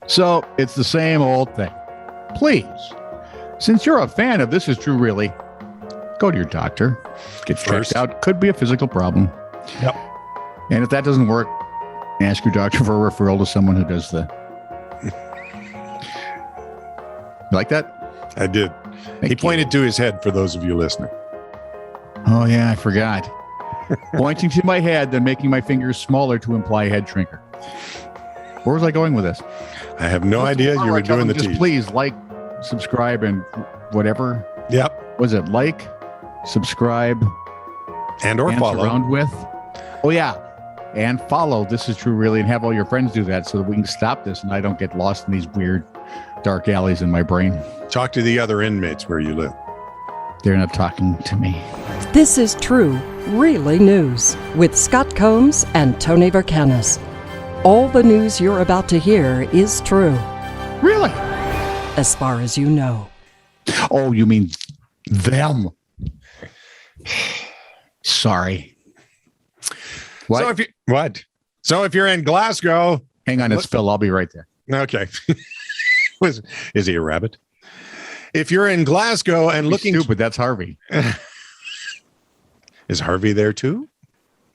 So it's the same old thing. Please, since you're a fan of This Is True Really, go to your doctor. Get checked out. Could be a physical problem. Yep. And if that doesn't work, ask your doctor for a referral to someone who does the... You like that? I did. He pointed to his head for those of you listening. Oh, yeah, I forgot. Pointing to my head, then making my fingers smaller to imply head shrinker. Where was I going with this? I have no idea. You were doing the tease. Please like, subscribe, and whatever. Yep. Was it like, subscribe, and follow. Around with? Oh, yeah. And follow This Is True Really, and have all your friends do that so that we can stop this and I don't get lost in these weird dark alleys in my brain. Talk to the other inmates where you live. They're not talking to me. This is True, Really News with Scott Combs and Tony Vercanis. All the news you're about to hear is true. Really? As far as you know. Oh, you mean them? Sorry. What? So if you're in Glasgow... Hang on, it's Phil. I'll be right there. Okay. Is he a rabbit? If you're in Glasgow and looking... Stupid, that's Harvey. Is Harvey there too?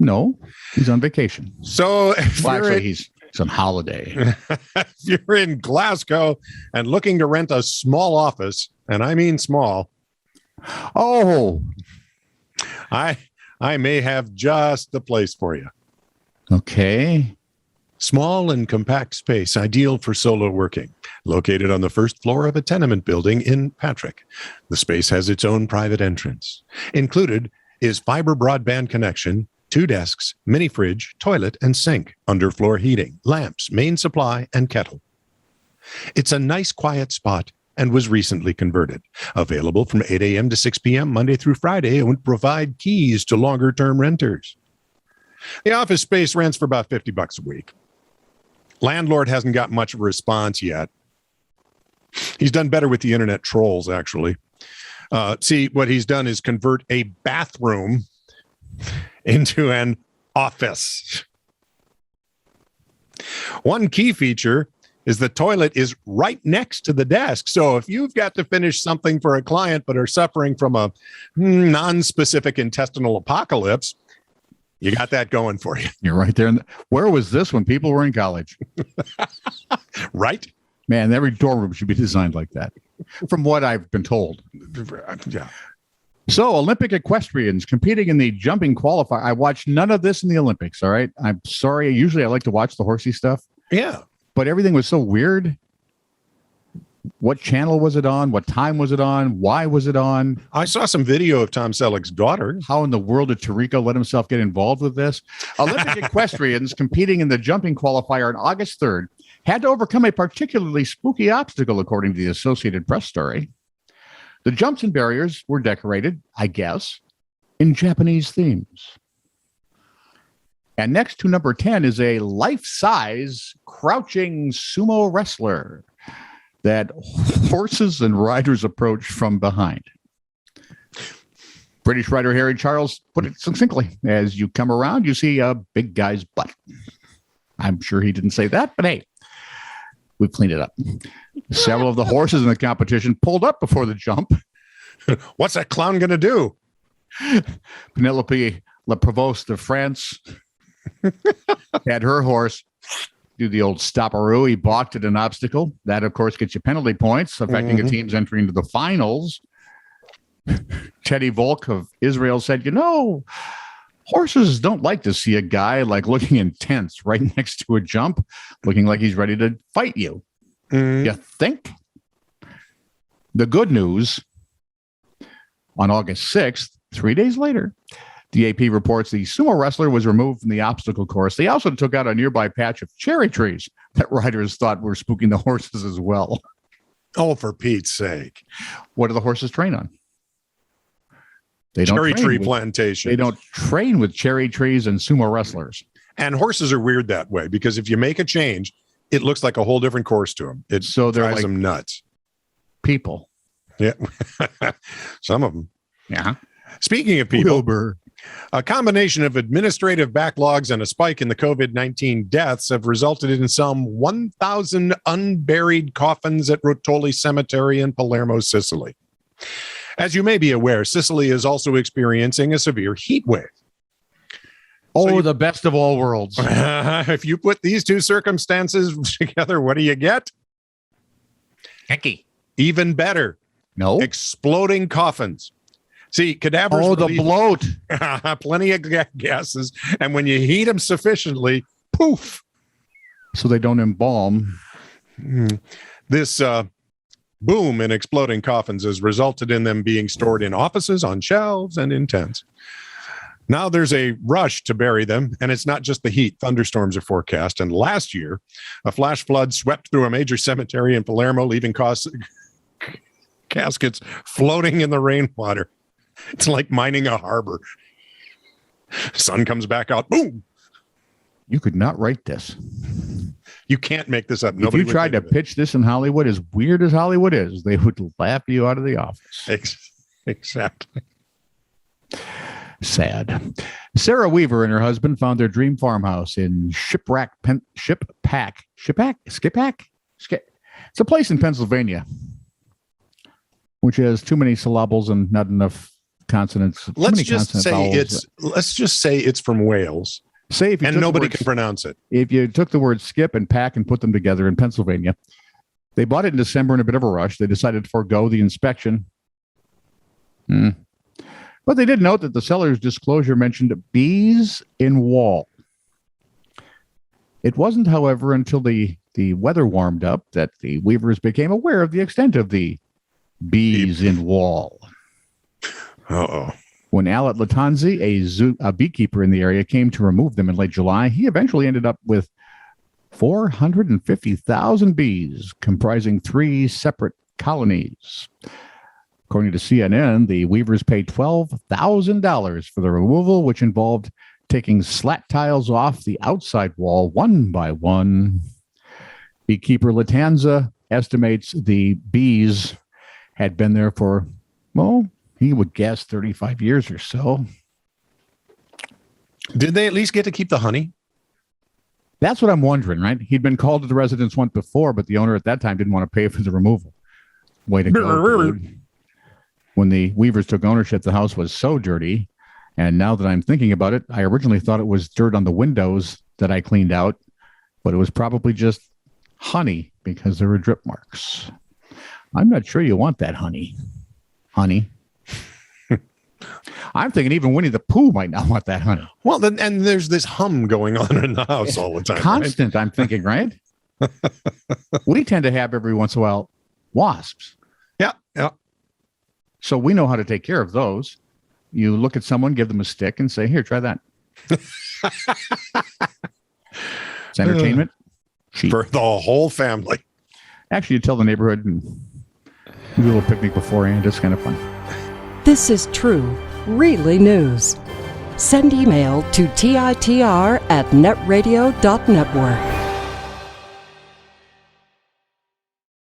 No, he's on vacation. So he's on holiday. If you're in Glasgow and looking to rent a small office, and I mean small. Oh, I may have just the place for you. Okay. Small and compact space, ideal for solo working. Located on the first floor of a tenement building in Patrick. The space has its own private entrance. Included is fiber broadband connection, 2 desks, mini fridge, toilet, and sink, underfloor heating, lamps, main supply, and kettle. It's a nice, quiet spot and was recently converted. Available from 8 a.m. to 6 p.m. Monday through Friday and would provide keys to longer-term renters. The office space rents for about $50 a week. Landlord hasn't got much of a response yet. He's done better with the internet trolls, actually. See, what he's done is convert a bathroom into an office. One key feature is the toilet is right next to the desk. So if you've got to finish something for a client but are suffering from a non-specific intestinal apocalypse, you got that going for you. You're right there. Where was this when people were in college? Right? Man, every dorm room should be designed like that, from what I've been told. Yeah. So, Olympic equestrians competing in the jumping qualifier. I watched none of this in the Olympics, all right? I'm sorry. Usually I like to watch the horsey stuff. Yeah. But everything was so weird. What channel was it on? What time was it on? Why was it on? I saw some video of Tom Selleck's daughter. How in the world did Tarico let himself get involved with this? Olympic equestrians competing in the jumping qualifier on August 3rd had to overcome a particularly spooky obstacle, according to the Associated Press story. The jumps and barriers were decorated, I guess, in Japanese themes. And next to number 10 is a life-size crouching sumo wrestler that horses and riders approach from behind. British writer Harry Charles put it succinctly: as you come around, you see a big guy's butt. I'm sure he didn't say that, but hey, we've cleaned it up. Several of the horses in the competition pulled up before the jump. What's that clown going to do? Penelope La Provost of France had her horse do the old stopperoo. He balked at an obstacle. That, of course, gets you penalty points, affecting a team's entry into the finals. Teddy Volk of Israel said, horses don't like to see a guy looking intense right next to a jump, looking like he's ready to fight you. You think? The good news, on August 6th, 3 days later, the AP reports the sumo wrestler was removed from the obstacle course. They also took out a nearby patch of cherry trees that riders thought were spooking the horses as well. Oh, for Pete's sake. What do the horses train on? They don't cherry tree plantation. They don't train with cherry trees and sumo wrestlers. And horses are weird that way, because if you make a change, it looks like a whole different course to them. It drives them nuts. People. Yeah. Some of them. Yeah. Speaking of people. Wilbur. A combination of administrative backlogs and a spike in the COVID-19 deaths have resulted in some 1,000 unburied coffins at Rotoli Cemetery in Palermo, Sicily. As you may be aware, Sicily is also experiencing a severe heat wave. The best of all worlds. If you put these two circumstances together, what do you get? Hecky. Even better. No. Exploding coffins. See, cadavers. The bloat. Plenty of gases. And when you heat them sufficiently, poof. So they don't embalm. This boom in exploding coffins has resulted in them being stored in offices, on shelves, and in tents. Now there's a rush to bury them, and it's not just the heat. Thunderstorms are forecast. And last year, a flash flood swept through a major cemetery in Palermo, leaving caskets floating in the rainwater. It's like mining a harbor. Sun comes back out, boom. You could not write this. You can't make this up. If you tried to pitch this in Hollywood, as weird as Hollywood is, they would laugh you out of the office. Exactly. Sad. Sarah Weaver and her husband found their dream farmhouse in Skippack. It's a place in Pennsylvania, which has too many syllables and not enough consonants. Let's just say it's from Wales. And nobody can pronounce it. If you took the word skip and pack and put them together in Pennsylvania, they bought it in December in a bit of a rush. They decided to forego the inspection. But they did note that the seller's disclosure mentioned bees in wall. It wasn't, however, until the weather warmed up that the Weavers became aware of the extent of the bees in wall. Uh-oh. When Alet Latanzi, a beekeeper in the area, came to remove them in late July, he eventually ended up with 450,000 bees, comprising 3 separate colonies. According to CNN, the Weavers paid $12,000 for the removal, which involved taking slat tiles off the outside wall one by one. Beekeeper Latanza estimates the bees had been there for, he would guess 35 years or so. Did they at least get to keep the honey? That's what I'm wondering, right? He'd been called to the residence once before, but the owner at that time didn't want to pay for the removal. Way to go, dude. When the Weavers took ownership, the house was so dirty. And now that I'm thinking about it, I originally thought it was dirt on the windows that I cleaned out, but it was probably just honey because there were drip marks. I'm not sure you want that honey. I'm thinking even Winnie the Pooh might not want that honey. Well, then, and there's this hum going on in the house all the time. Constant, right? I'm thinking, right? We tend to have every once in a while wasps. Yeah. So we know how to take care of those. You look at someone, give them a stick, and say, here, try that. It's entertainment. Cheap. For the whole family. Actually, you tell the neighborhood and do a little picnic beforehand. It's kind of fun. This is true, really news. Send email to TiTR@netradio.network.